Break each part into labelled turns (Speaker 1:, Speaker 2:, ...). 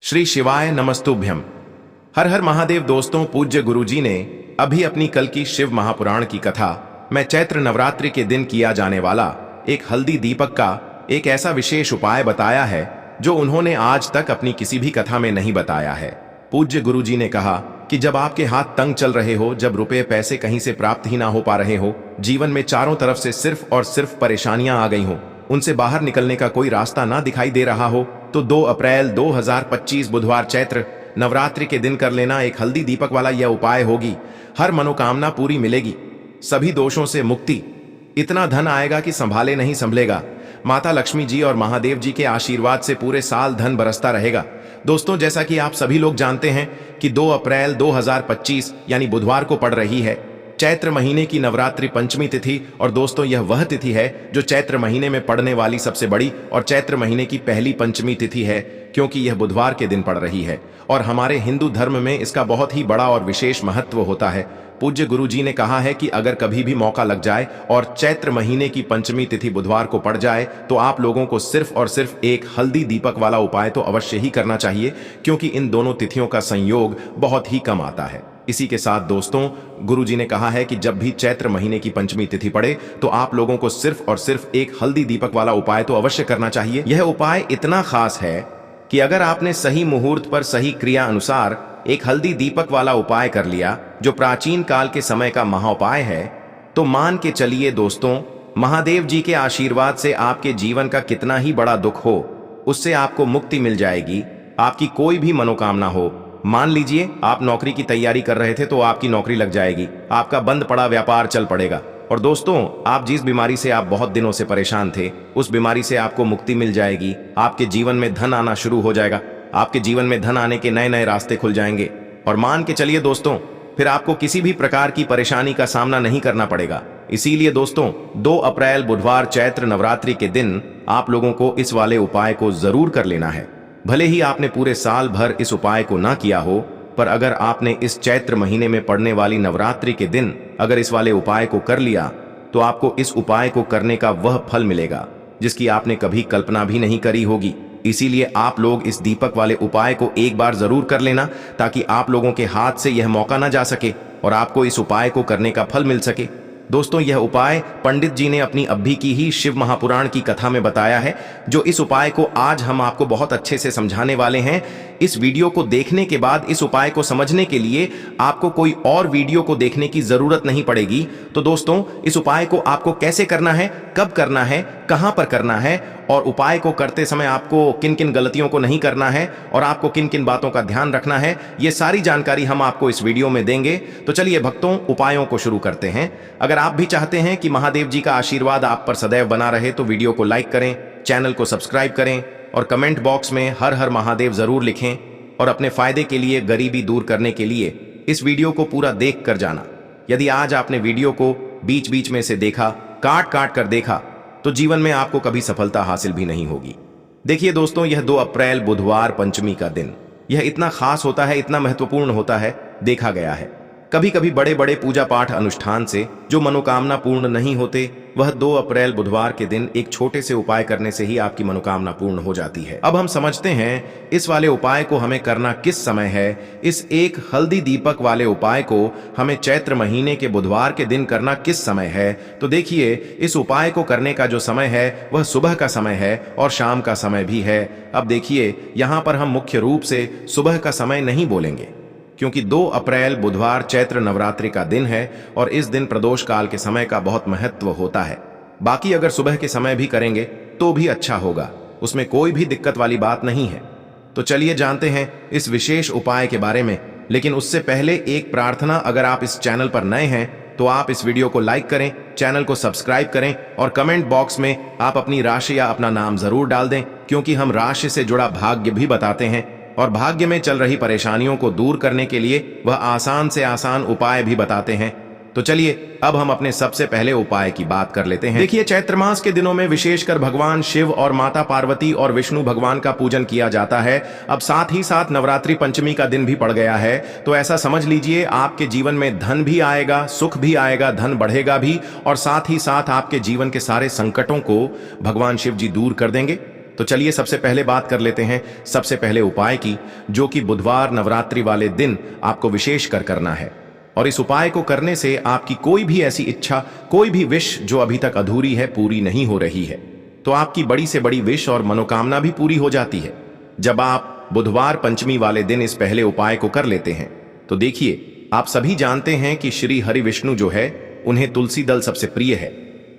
Speaker 1: श्री शिवाय नमस्तुभ्यम। हर हर महादेव। दोस्तों, पूज्य गुरुजी ने अभी अपनी कल की शिव महापुराण की कथा में चैत्र नवरात्रि के दिन किया जाने वाला एक हल्दी दीपक का एक ऐसा विशेष उपाय बताया है जो उन्होंने आज तक अपनी किसी भी कथा में नहीं बताया है। पूज्य गुरुजी ने कहा कि जब आपके हाथ तंग चल रहे हो, जब रुपए पैसे कहीं से प्राप्त ही ना हो पा रहे हो, जीवन में चारों तरफ से सिर्फ और सिर्फ परेशानियां आ गई हो, उनसे बाहर निकलने का कोई रास्ता ना दिखाई दे रहा हो, तो 2 अप्रैल 2025 बुधवार चैत्र नवरात्रि के दिन कर लेना एक हल्दी दीपक वाला यह उपाय होगी। हर मनोकामना पूरी मिलेगी, सभी दोषों से मुक्ति, इतना धन आएगा कि संभाले नहीं संभलेगा। माता लक्ष्मी जी और महादेव जी के आशीर्वाद से पूरे साल धन बरसता रहेगा। दोस्तों, जैसा कि आप सभी लोग जानते हैं कि 2 अप्रैल 2025 यानी बुधवार को पड़ रही है चैत्र महीने की नवरात्रि पंचमी तिथि। और दोस्तों, यह वह तिथि है जो चैत्र महीने में पड़ने वाली सबसे बड़ी और चैत्र महीने की पहली पंचमी तिथि है, क्योंकि यह बुधवार के दिन पड़ रही है और हमारे हिंदू धर्म में इसका बहुत ही बड़ा और विशेष महत्व होता है। पूज्य गुरुजी ने कहा है कि अगर कभी भी मौका लग जाए और चैत्र महीने की पंचमी तिथि बुधवार को पड़ जाए तो आप लोगों को सिर्फ और सिर्फ एक हल्दी दीपक वाला उपाय तो अवश्य ही करना चाहिए, क्योंकि इन दोनों तिथियों का संयोग बहुत ही कम आता है। इसी के साथ दोस्तों, गुरुजी ने कहा है कि जब भी चैत्र महीने की पंचमी तिथि पड़े तो आप लोगों को सिर्फ और सिर्फ एक हल्दी दीपक वाला उपाय तो अवश्य करना चाहिए। यह उपाय इतना खास है कि अगर आपने सही मुहूर्त पर सही क्रिया अनुसार एक हल्दी दीपक वाला उपाय कर लिया, जो प्राचीन काल के समय का महाउपाय है, तो मान के चलिए दोस्तों, महादेव जी के आशीर्वाद से आपके जीवन का कितना ही बड़ा दुख हो, उससे आपको मुक्ति मिल जाएगी। आपकी कोई भी मनोकामना हो, मान लीजिए आप नौकरी की तैयारी कर रहे थे तो आपकी नौकरी लग जाएगी, आपका बंद पड़ा व्यापार चल पड़ेगा। और दोस्तों, आप जिस बीमारी से आप बहुत दिनों से परेशान थे, उस बीमारी से आपको मुक्ति मिल जाएगी। आपके जीवन में धन आना शुरू हो जाएगा, आपके जीवन में धन आने के नए नए रास्ते खुल जाएंगे। और मान के चलिए दोस्तों, फिर आपको किसी भी प्रकार की परेशानी का सामना नहीं करना पड़ेगा। इसीलिए दोस्तों, 2 अप्रैल बुधवार चैत्र नवरात्रि के दिन आप लोगों को इस वाले उपाय को जरूर कर लेना है। भले ही आपने पूरे साल भर इस उपाय को ना किया हो, पर अगर आपने इस चैत्र महीने में पड़ने वाली नवरात्रि के दिन अगर इस वाले उपाय को कर लिया, तो आपको इस उपाय को करने का वह फल मिलेगा जिसकी आपने कभी कल्पना भी नहीं करी होगी। इसीलिए आप लोग इस दीपक वाले उपाय को एक बार जरूर कर लेना, ताकि आप लोगों के हाथ से यह मौका ना जा सके और आपको इस उपाय को करने का फल मिल सके। दोस्तों, यह उपाय पंडित जी ने अपनी अभी की ही शिव महापुराण की कथा में बताया है, जो इस उपाय को आज हम आपको बहुत अच्छे से समझाने वाले हैं। इस वीडियो को देखने के बाद इस उपाय को समझने के लिए आपको कोई और वीडियो को देखने की जरूरत नहीं पड़ेगी। तो दोस्तों, इस उपाय को आपको कैसे करना है, कब करना है, कहां पर करना है, और उपाय को करते समय आपको किन किन गलतियों को नहीं करना है और आपको किन किन बातों का ध्यान रखना है, ये सारी जानकारी हम आपको इस वीडियो में देंगे। तो चलिए भक्तों, उपायों को शुरू करते हैं। अगर आप भी चाहते हैं कि महादेव जी का आशीर्वाद आप पर सदैव बना रहे, तो वीडियो को लाइक करें, चैनल को सब्सक्राइब करें और कमेंट बॉक्स में हर हर महादेव जरूर लिखें। और अपने फायदे के लिए, गरीबी दूर करने के लिए इस वीडियो को पूरा देख कर जाना। यदि आज आपने वीडियो को बीच बीच में से देखा, काट काट कर देखा, तो जीवन में आपको कभी सफलता हासिल भी नहीं होगी। देखिए दोस्तों, यह 2 अप्रैल बुधवार पंचमी का दिन, यह इतना खास होता है, इतना महत्वपूर्ण होता है। देखा गया है कभी कभी बड़े बड़े पूजा पाठ अनुष्ठान से जो मनोकामना पूर्ण नहीं होते, वह 2 अप्रैल बुधवार के दिन एक छोटे से उपाय करने से ही आपकी मनोकामना पूर्ण हो जाती है। अब हम समझते हैं इस वाले उपाय को हमें करना किस समय है। इस एक हल्दी दीपक वाले उपाय को हमें चैत्र महीने के बुधवार के दिन करना किस समय है। तो देखिए, इस उपाय को करने का जो समय है वह सुबह का समय है और शाम का समय भी है। अब देखिए, यहाँ पर हम मुख्य रूप से सुबह का समय नहीं बोलेंगे, क्योंकि 2 अप्रैल बुधवार चैत्र नवरात्रि का दिन है और इस दिन प्रदोष काल के समय का बहुत महत्व होता है। बाकी अगर सुबह के समय भी करेंगे तो भी अच्छा होगा, उसमें कोई भी दिक्कत वाली बात नहीं है। तो चलिए जानते हैं इस विशेष उपाय के बारे में। लेकिन उससे पहले एक प्रार्थना, अगर आप इस चैनल पर नए हैं तो आप इस वीडियो को लाइक करें, चैनल को सब्सक्राइब करें और कमेंट बॉक्स में आप अपनी राशि या अपना नाम जरूर डाल दें, क्योंकि हम राशि से जुड़ा भाग्य भी बताते हैं और भाग्य में चल रही परेशानियों को दूर करने के लिए वह आसान से आसान उपाय भी बताते हैं। तो चलिए अब हम अपने सबसे पहले उपाय की बात कर लेते हैं। देखिए, चैत्र मास के दिनों में विशेषकर भगवान शिव और माता पार्वती और विष्णु भगवान का पूजन किया जाता है। अब साथ ही साथ नवरात्रि पंचमी का दिन भी पड़ गया है, तो ऐसा समझ लीजिए आपके जीवन में धन भी आएगा, सुख भी आएगा, धन बढ़ेगा भी, और साथ ही साथ आपके जीवन के सारे संकटों को भगवान शिव जी दूर कर देंगे। तो चलिए सबसे पहले बात कर लेते हैं सबसे पहले उपाय की, जो कि बुधवार नवरात्रि वाले दिन आपको विशेष कर करना है। और इस उपाय को करने से आपकी कोई भी ऐसी इच्छा, कोई भी विश जो अभी तक अधूरी है, पूरी नहीं हो रही है, तो आपकी बड़ी से बड़ी विश और मनोकामना भी पूरी हो जाती है जब आप बुधवार पंचमी वाले दिन इस पहले उपाय को कर लेते हैं। तो देखिए, आप सभी जानते हैं कि श्री हरि विष्णु जो है, उन्हें तुलसी दल सबसे प्रिय है।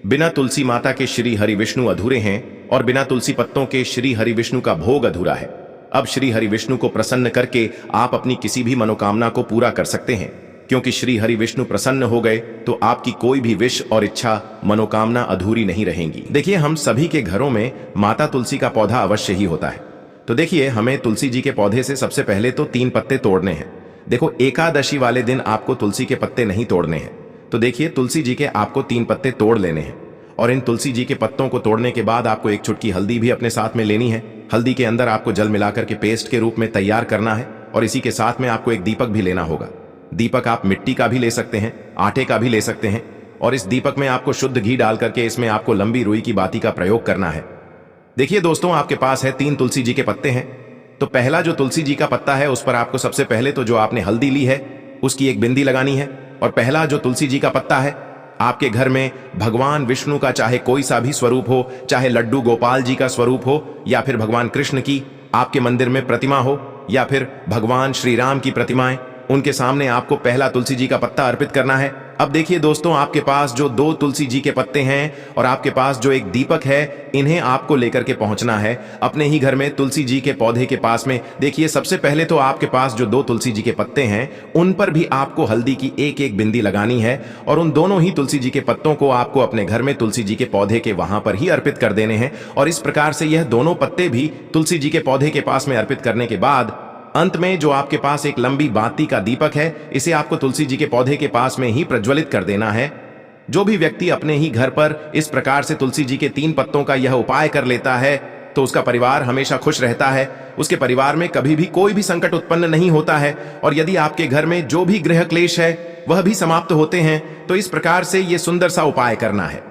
Speaker 1: बिना तुलसी माता के श्री हरि विष्णु अधूरे हैं और बिना तुलसी पत्तों के श्री हरि विष्णु का भोग अधूरा है। अब श्री हरि विष्णु को प्रसन्न करके आप अपनी किसी भी मनोकामना को पूरा कर सकते हैं, क्योंकि श्री हरि विष्णु प्रसन्न हो गए तो आपकी कोई भी विश और इच्छा, मनोकामना अधूरी नहीं रहेंगी। देखिए, हम सभी के घरों में माता तुलसी का पौधा अवश्य ही होता है। तो देखिए, हमें तुलसी जी के पौधे से सबसे पहले तो 3 पत्ते तोड़ने हैं। देखो, एकादशी वाले दिन आपको तुलसी के पत्ते नहीं तोड़ने हैं। तो देखिए, तुलसी जी के आपको 3 पत्ते तोड़ लेने हैं और इन तुलसी जी के पत्तों को तोड़ने के बाद आपको एक चुटकी हल्दी भी अपने साथ में लेनी है। हल्दी के अंदर आपको जल मिलाकर के पेस्ट के रूप में तैयार करना है और इसी के साथ में आपको एक दीपक भी लेना होगा। दीपक आप मिट्टी का भी ले सकते हैं, आटे का भी ले सकते हैं, और इस दीपक में आपको शुद्ध घी डाल करके इसमें आपको लंबी रुई की बाती का प्रयोग करना है। देखिए दोस्तों, आपके पास है 3 तुलसी जी के पत्ते हैं। तो पहला जो तुलसी जी का पत्ता है, उस पर आपको सबसे पहले तो जो आपने हल्दी ली है उसकी एक बिंदी लगानी है। और पहला जो तुलसी जी का पत्ता है, आपके घर में भगवान विष्णु का चाहे कोई सा भी स्वरूप हो, चाहे लड्डू गोपाल जी का स्वरूप हो, या फिर भगवान कृष्ण की आपके मंदिर में प्रतिमा हो, या फिर भगवान श्री राम की प्रतिमाएं, उनके सामने आपको पहला तुलसी जी का पत्ता अर्पित करना है। अब देखिए दोस्तों, आपके पास जो 2 तुलसी जी के पत्ते हैं और आपके पास जो एक दीपक है, इन्हें आपको लेकर के पहुंचना है अपने ही घर में तुलसी जी के पौधे के पास में। देखिए, सबसे पहले तो आपके पास जो 2 तुलसी जी के पत्ते हैं, उन पर भी आपको हल्दी की एक एक बिंदी लगानी है और उन दोनों ही तुलसी जी के पत्तों को आपको अपने घर में तुलसी जी के पौधे के वहां पर ही अर्पित कर देने हैं। और इस प्रकार से यह दोनों पत्ते भी तुलसी जी के पौधे के पास में अर्पित करने के बाद अंत में जो आपके पास एक लंबी बाती का दीपक है, इसे आपको तुलसी जी के पौधे के पास में ही प्रज्वलित कर देना है। जो भी व्यक्ति अपने ही घर पर इस प्रकार से तुलसी जी के 3 पत्तों का यह उपाय कर लेता है, तो उसका परिवार हमेशा खुश रहता है। उसके परिवार में कभी भी कोई भी संकट उत्पन्न नहीं होता है और यदि आपके घर में जो भी गृह क्लेश है वह भी समाप्त होते हैं। तो इस प्रकार से यह सुंदर सा उपाय करना है।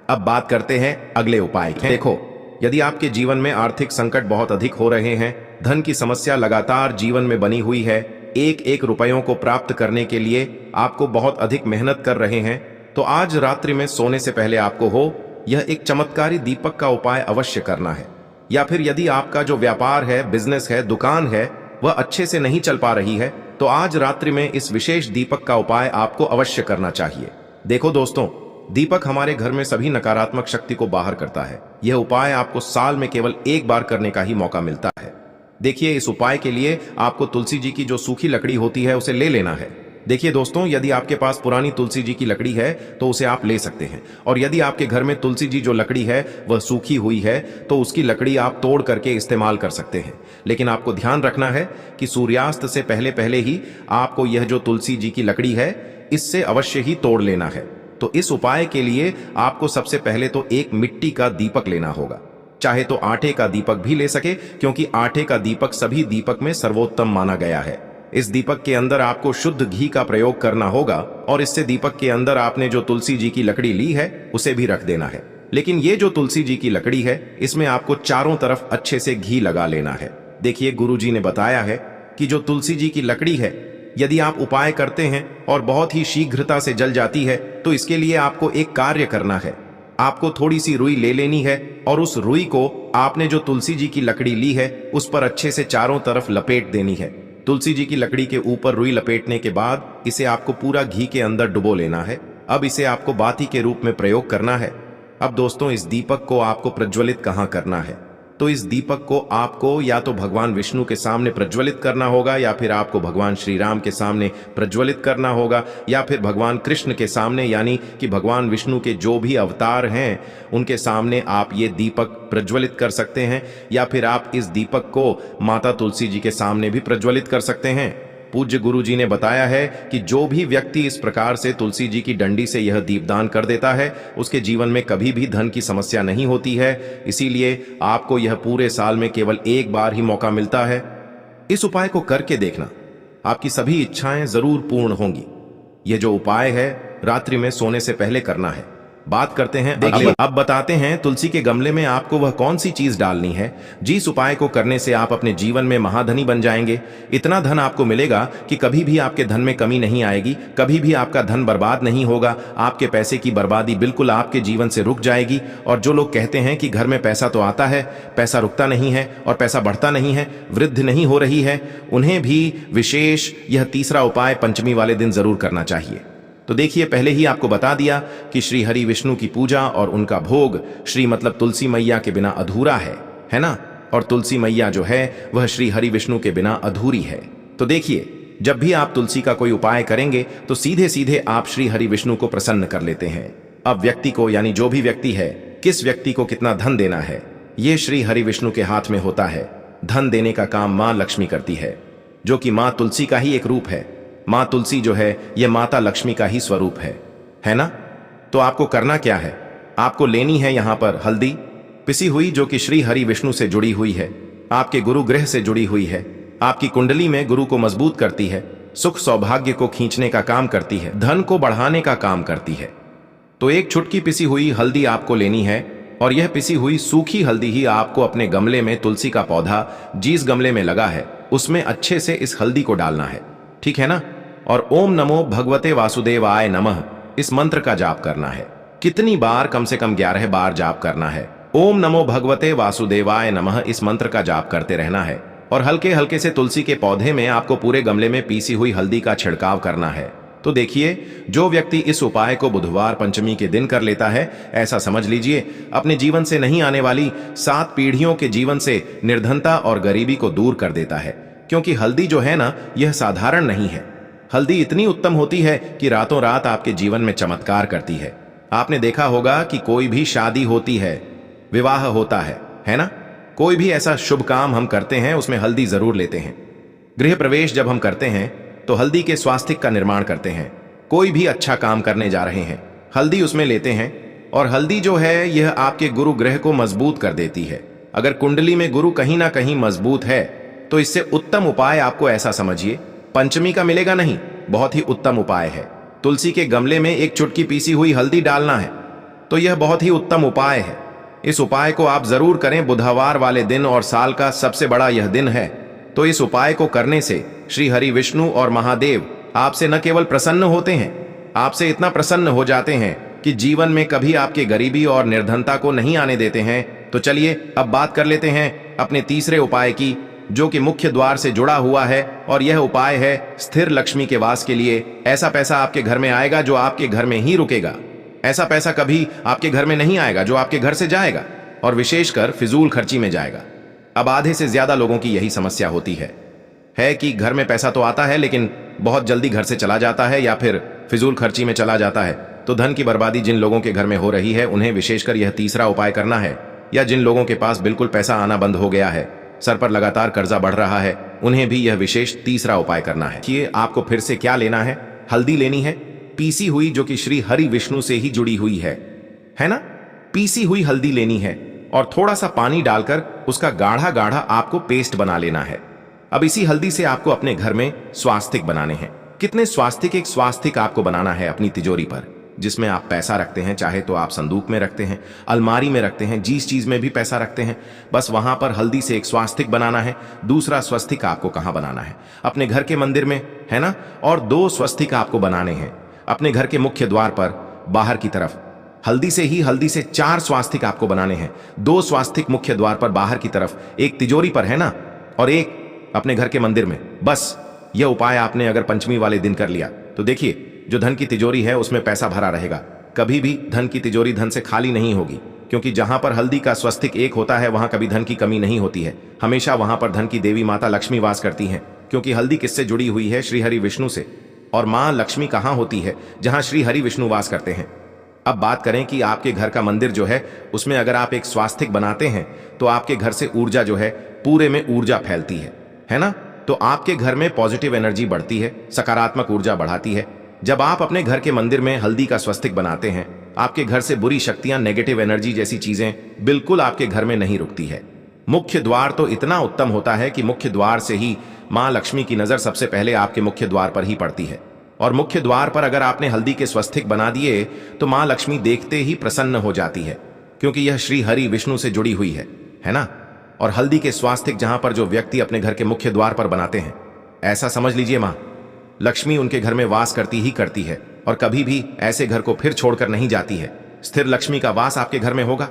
Speaker 1: अब बात करते हैं अगले उपाय की। देखो, यदि आपके जीवन में आर्थिक संकट बहुत अधिक हो रहे हैं, धन की समस्या लगातार जीवन में बनी हुई है, एक एक रुपयों को प्राप्त करने के लिए आपको बहुत अधिक मेहनत कर रहे हैं, तो आज रात्रि में सोने से पहले आपको हो यह एक चमत्कारी दीपक का उपाय अवश्य करना है। या फिर यदि आपका जो व्यापार है, बिजनेस है, दुकान है, वह अच्छे से नहीं चल पा रही है, तो आज रात्रि में इस विशेष दीपक का उपाय आपको अवश्य करना चाहिए। देखो दोस्तों, दीपक हमारे घर में सभी नकारात्मक शक्ति को बाहर करता है। यह उपाय आपको साल में केवल एक बार करने का ही मौका मिलता है। देखिए, इस उपाय के लिए आपको तुलसी जी की जो सूखी लकड़ी होती है उसे ले लेना है। देखिए दोस्तों, यदि आपके पास पुरानी तुलसी जी की लकड़ी है तो उसे आप ले सकते हैं, और यदि आपके घर में तुलसी जी जो लकड़ी है वह सूखी हुई है तो उसकी लकड़ी आप तोड़ करके इस्तेमाल कर सकते हैं। लेकिन आपको ध्यान रखना है कि सूर्यास्त से पहले पहले ही आपको यह जो तुलसी जी की लकड़ी है इससे अवश्य ही तोड़ लेना है। तो इस उपाय के लिए आपको सबसे पहले तो एक मिट्टी का दीपक लेना होगा, चाहे तो आटे का दीपक भी ले सके, क्योंकि आटे का दीपक सभी दीपक में सर्वोत्तम माना गया है। इस दीपक के अंदर आपको शुद्ध घी का प्रयोग करना होगा और इससे दीपक के अंदर आपने जो तुलसी जी की लकड़ी ली है उसे भी रख देना है। लेकिन ये जो तुलसी जी की लकड़ी है, इसमें आपको चारों तरफ अच्छे से घी लगा लेना है। देखिए, गुरुजी ने बताया है कि जो तुलसी जी की लकड़ी है, यदि आप उपाय करते हैं और बहुत ही शीघ्रता से जल जाती है, तो इसके लिए आपको एक कार्य करना है। आपको थोड़ी सी रुई ले लेनी है और उस रुई को आपने जो तुलसी जी की लकड़ी ली है उस पर अच्छे से चारों तरफ लपेट देनी है। तुलसी जी की लकड़ी के ऊपर रुई लपेटने के बाद इसे आपको पूरा घी के अंदर डुबो लेना है। अब इसे आपको बाती के रूप में प्रयोग करना है। अब दोस्तों, इस दीपक को आपको प्रज्वलित कहाँ करना है? तो इस दीपक को आपको या तो भगवान विष्णु के सामने प्रज्वलित करना होगा, या फिर आपको भगवान श्री राम के सामने प्रज्वलित करना होगा, या फिर भगवान कृष्ण के सामने, यानी कि भगवान विष्णु के जो भी अवतार हैं उनके सामने आप ये दीपक प्रज्वलित कर सकते हैं, या फिर आप इस दीपक को माता तुलसी जी के सामने भी प्रज्वलित कर सकते हैं। पूज्य गुरु जी ने बताया है कि जो भी व्यक्ति इस प्रकार से तुलसी जी की डंडी से यह दीपदान कर देता है, उसके जीवन में कभी भी धन की समस्या नहीं होती है। इसीलिए आपको यह पूरे साल में केवल एक बार ही मौका मिलता है। इस उपाय को करके देखना, आपकी सभी इच्छाएं जरूर पूर्ण होंगी। यह जो उपाय है रात्रि में सोने से पहले करना है। बात करते हैं देखिए, अब बताते हैं तुलसी के गमले में आपको वह कौन सी चीज डालनी है जिस उपाय को करने से आप अपने जीवन में महाधनी बन जाएंगे। इतना धन आपको मिलेगा कि कभी भी आपके धन में कमी नहीं आएगी, कभी भी आपका धन बर्बाद नहीं होगा। आपके पैसे की बर्बादी बिल्कुल आपके जीवन से रुक जाएगी। और जो लोग कहते हैं कि घर में पैसा तो आता है, पैसा रुकता नहीं है और पैसा बढ़ता नहीं है, वृद्धि नहीं हो रही है, उन्हें भी विशेष यह तीसरा उपाय पंचमी वाले दिन जरूर करना चाहिए। तो देखिए, पहले ही आपको बता दिया कि श्री हरि विष्णु की पूजा और उनका भोग श्री मतलब तुलसी मैया के बिना अधूरा है ना। और तुलसी मैया जो है वह श्री हरि विष्णु के बिना अधूरी है। तो देखिए, जब भी आप तुलसी का कोई उपाय करेंगे तो सीधे सीधे आप श्री हरि विष्णु को प्रसन्न कर लेते हैं। अब व्यक्ति को, यानी जो भी व्यक्ति है, किस व्यक्ति को कितना धन देना है, ये श्री हरि विष्णु के हाथ में होता है। धन देने का काम मां लक्ष्मी करती है, जो कि मां तुलसी का ही एक रूप है। मां तुलसी जो है यह माता लक्ष्मी का ही स्वरूप है ना। तो आपको करना क्या है, आपको लेनी है यहां पर हल्दी पिसी हुई, जो कि श्री हरि विष्णु से जुड़ी हुई है, आपके गुरु ग्रह से जुड़ी हुई है, आपकी कुंडली में गुरु को मजबूत करती है, सुख सौभाग्य को खींचने का काम करती है, धन को बढ़ाने का काम करती है। तो एक छुटकी पिसी हुई हल्दी आपको लेनी है और यह पिसी हुई सूखी हल्दी ही आपको अपने गमले में, तुलसी का पौधा जिस गमले में लगा है उसमें अच्छे से इस हल्दी को डालना है, ठीक है ना। और ओम नमो भगवते वासुदेवाय नमः इस मंत्र का जाप करना है। कितनी बार? कम से कम 11 बार जाप करना है। ओम नमो भगवते वासुदेवाय नमः इस मंत्र का जाप करते रहना है। और हल्के हल्के से तुलसी के पौधे में आपको पूरे गमले में पीसी हुई हल्दी का छिड़काव करना है। तो देखिए, जो व्यक्ति इस उपाय को बुधवार पंचमी के दिन कर लेता है, ऐसा समझ लीजिए अपने जीवन से नहीं आने वाली 7 पीढ़ियों के जीवन से निर्धनता और गरीबी को दूर कर देता है। क्योंकि हल्दी जो है ना, यह साधारण नहीं है। हल्दी इतनी उत्तम होती है कि रातों रात आपके जीवन में चमत्कार करती है। आपने देखा होगा कि कोई भी शादी होती है, विवाह होता है ना, कोई भी ऐसा शुभ काम हम करते हैं उसमें हल्दी जरूर लेते हैं। गृह प्रवेश जब हम करते हैं तो हल्दी के स्वास्तिक का निर्माण करते हैं। कोई भी अच्छा काम करने जा रहे हैं, हल्दी उसमें लेते हैं। और हल्दी जो है यह आपके गुरु ग्रह को मजबूत कर देती है। अगर कुंडली में गुरु कहीं ना कहीं मजबूत है तो इससे उत्तम उपाय आपको ऐसा समझिए पंचमी का मिलेगा नहीं, बहुत ही उत्तम उपाय है। तुलसी के गमले में एक चुटकी पीसी हुई हल्दी डालना है, तो यह बहुत ही उत्तम उपाय है। इस उपाय को आप जरूर करें बुधवार वाले दिन, और साल का सबसे बड़ा यह दिन है। तो इस उपाय को करने से श्री हरि विष्णु और महादेव आपसे न केवल प्रसन्न होते हैं, आपसे इतना प्रसन्न हो जाते हैं कि जीवन में कभी आपके गरीबी और निर्धनता को नहीं आने देते हैं। तो चलिए अब बात कर लेते हैं अपने तीसरे उपाय की, जो कि मुख्य द्वार से जुड़ा हुआ है। और यह उपाय है स्थिर लक्ष्मी के वास के लिए। ऐसा पैसा आपके घर में आएगा जो आपके घर में ही रुकेगा। ऐसा पैसा कभी आपके घर में नहीं आएगा जो आपके घर से जाएगा, और विशेषकर फिजूल खर्ची में जाएगा। अब आधे से ज्यादा लोगों की यही समस्या होती है कि घर में पैसा तो आता है लेकिन बहुत जल्दी घर से चला जाता है या फिर फिजूल खर्ची में चला जाता है। तो धन की बर्बादी जिन लोगों के घर में हो रही है उन्हें विशेषकर यह तीसरा उपाय करना है। या जिन लोगों के पास बिल्कुल पैसा आना बंद हो गया है, सर पर लगातार कर्जा बढ़ रहा है, उन्हें भी यह विशेष तीसरा उपाय करना है। कि आपको फिर से क्या लेना है, हल्दी लेनी है पीसी हुई, जो कि श्री हरि विष्णु से ही जुड़ी हुई है ना। पीसी हुई हल्दी लेनी है और थोड़ा सा पानी डालकर उसका गाढ़ा गाढ़ा आपको पेस्ट बना लेना है। अब इसी हल्दी से आपको अपने घर में स्वास्तिक बनाने हैं। कितने स्वास्तिक? एक स्वास्तिक आपको बनाना है अपनी तिजोरी पर, जिसमें आप पैसा रखते हैं। चाहे तो आप संदूक में रखते हैं, अलमारी में रखते हैं, जिस चीज में भी पैसा रखते हैं, बस वहां पर हल्दी से एक स्वास्तिक बनाना है। दूसरा स्वस्तिक आपको कहां बनाना है? अपने घर के मंदिर में, है ना। और 2 स्वस्तिक आपको बनाने हैं अपने घर के मुख्य द्वार पर बाहर की तरफ। हल्दी से 4 स्वास्तिक आपको बनाने हैं। 2 स्वास्तिक मुख्य द्वार पर बाहर की तरफ, एक तिजोरी पर, है ना, और एक अपने घर के मंदिर में। बस यह उपाय आपने अगर पंचमी वाले दिन कर लिया तो देखिए, जो धन की तिजोरी है उसमें पैसा भरा रहेगा। कभी भी धन की तिजोरी धन से खाली नहीं होगी, क्योंकि जहां पर हल्दी का स्वस्तिक एक होता है वहां कभी धन की कमी नहीं होती है। हमेशा वहां पर धन की देवी माता लक्ष्मी वास करती हैं, क्योंकि हल्दी किससे जुड़ी हुई है? श्री हरि विष्णु से। और मां लक्ष्मी कहां होती है? जहां श्री हरि विष्णु वास करते हैं। अब बात करें कि आपके घर का मंदिर जो है उसमें अगर आप एक स्वास्तिक बनाते हैं तो आपके घर से ऊर्जा जो है, पूरे में ऊर्जा फैलती है ना। तो आपके घर में पॉजिटिव एनर्जी बढ़ती है, सकारात्मक ऊर्जा बढ़ाती है। जब आप अपने घर के मंदिर में हल्दी का स्वस्तिक बनाते हैं, आपके घर से बुरी शक्तियां, नेगेटिव एनर्जी जैसी चीजें बिल्कुल आपके घर में नहीं रुकती है। मुख्य द्वार तो इतना उत्तम होता है कि मुख्य द्वार से ही मां लक्ष्मी की नजर सबसे पहले आपके मुख्य द्वार पर ही पड़ती है। और मुख्य द्वार पर अगर आपने हल्दी के स्वस्तिक बना दिए तो मां लक्ष्मी देखते ही प्रसन्न हो जाती है, क्योंकि यह श्री हरि विष्णु से जुड़ी हुई है ना। और हल्दी के स्वास्तिक जहां पर जो व्यक्ति अपने घर के मुख्य द्वार पर बनाते हैं, ऐसा समझ लीजिए मां लक्ष्मी उनके घर में वास करती ही करती है और कभी भी ऐसे घर को फिर छोड़कर नहीं जाती है। स्थिर लक्ष्मी का वास आपके घर में होगा।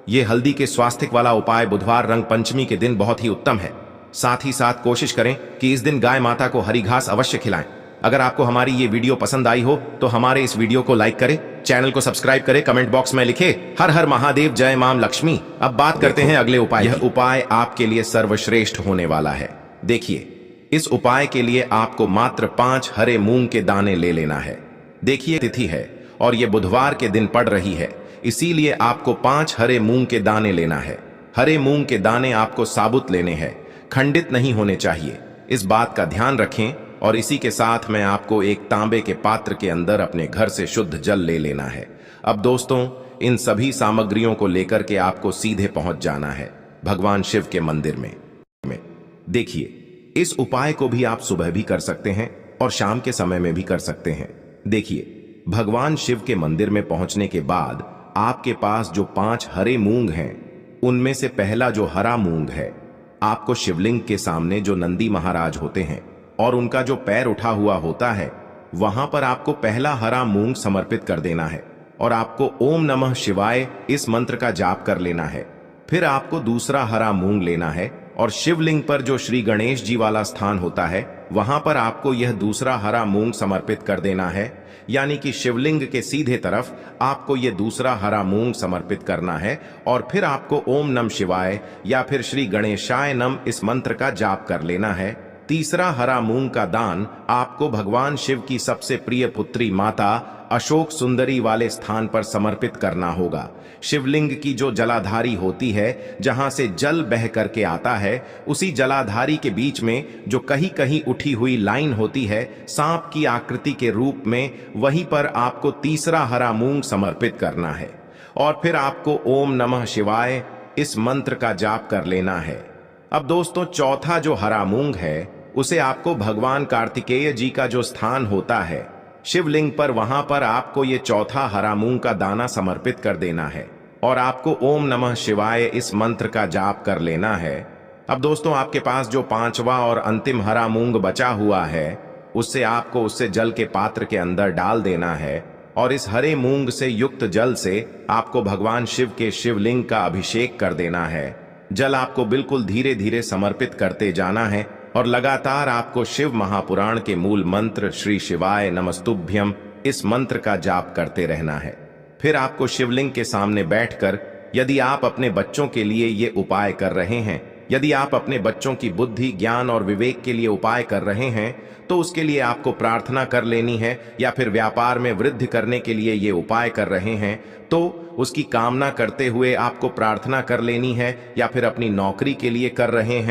Speaker 1: ये हल्दी के स्वास्तिक वाला उपाय बुधवार रंग पंचमी के दिन बहुत ही उत्तम है। साथ ही साथ कोशिश करें कि इस दिन गाय माता को हरी घास अवश्य खिलाएं। अगर आपको हमारी ये वीडियो पसंद आई हो तो हमारे इस वीडियो को लाइक करें, चैनल को सब्सक्राइब करें, कमेंट बॉक्स में लिखे हर हर महादेव, जय मां लक्ष्मी। अब बात करते हैं अगले उपाय। यह उपाय आपके लिए सर्वश्रेष्ठ होने वाला है। देखिए, इस उपाय के लिए आपको मात्र 5 हरे मूंग के दाने ले लेना है। देखिए, तिथि है और ये बुधवार के दिन पड़ रही है, इसीलिए आपको 5 हरे मूंग के दाने लेना है। हरे मूंग के दाने आपको साबुत लेने हैं, खंडित नहीं होने चाहिए। इस बात का ध्यान रखें। और इसी के साथ मैं आपको एक तांबे के पात्र के अंदर अपने घर से शुद्ध जल ले लेना है। अब दोस्तों, इन सभी सामग्रियों को लेकर के आपको सीधे पहुंच जाना है भगवान शिव के मंदिर में। देखिए, इस उपाय को भी आप सुबह भी कर सकते हैं और शाम के समय में भी कर सकते हैं। देखिए, भगवान शिव के मंदिर में पहुंचने के बाद आपके पास जो 5 हरे मूंग हैं, उनमें से पहला जो हरा मूंग है, आपको शिवलिंग के सामने जो नंदी महाराज होते हैं और उनका जो पैर उठा हुआ होता है, वहां पर आपको पहला हरा मूंग समर्पित कर देना है और आपको ओम नमः शिवाय इस मंत्र का जाप कर लेना है। फिर आपको दूसरा हरा मूंग लेना है और शिवलिंग पर जो श्री गणेश जी वाला स्थान होता है, वहां पर आपको यह दूसरा हरा मूंग समर्पित कर देना है। यानी कि शिवलिंग के सीधे तरफ आपको यह दूसरा हरा मूंग समर्पित करना है और फिर आपको ओम नमः शिवाय या फिर श्री गणेशाय नम इस मंत्र का जाप कर लेना है। तीसरा हरा मूंग का दान आपको भगवान शिव की सबसे प्रिय पुत्री माता अशोक सुंदरी वाले स्थान पर समर्पित करना होगा। शिवलिंग की जो जलाधारी होती है, जहां से जल बह करके आता है, उसी जलाधारी के बीच में जो कहीं कहीं उठी हुई लाइन होती है सांप की आकृति के रूप में, वहीं पर आपको तीसरा हरा मूंग समर्पित करना है और फिर आपको ओम नमः शिवाय इस मंत्र का जाप कर लेना है। अब दोस्तों, चौथा जो हरा मूंग है, उसे आपको भगवान कार्तिकेय जी का जो स्थान होता है शिवलिंग पर, वहां पर आपको ये चौथा हरा मूंग का दाना समर्पित कर देना है और आपको ओम नमः शिवाय इस मंत्र का जाप कर लेना है। अब दोस्तों, आपके पास जो 5वां और अंतिम हरा मूंग बचा हुआ है, उससे जल के पात्र के अंदर डाल देना है और इस हरे मूंग से युक्त जल से आपको भगवान शिव के शिवलिंग का अभिषेक कर देना है। जल आपको बिल्कुल धीरे धीरे समर्पित करते जाना है और लगातार आपको शिव महापुराण के मूल मंत्र श्री शिवाय नमस्तुभ्यम इस मंत्र का जाप करते रहना है। फिर आपको शिवलिंग के सामने बैठकर, यदि आप अपने बच्चों के लिए ये उपाय कर रहे हैं, यदि आप अपने बच्चों की बुद्धि, ज्ञान और विवेक के लिए उपाय कर रहे हैं, तो उसके लिए आपको प्रार्थना कर लेनी है। या फिर व्यापार में वृद्धि करने के लिए ये उपाय कर रहे हैं तो उसकी कामना करते हुए आपको प्रार्थना कर लेनी है। या फिर अपनी नौकरी के लिए कर रहे हैं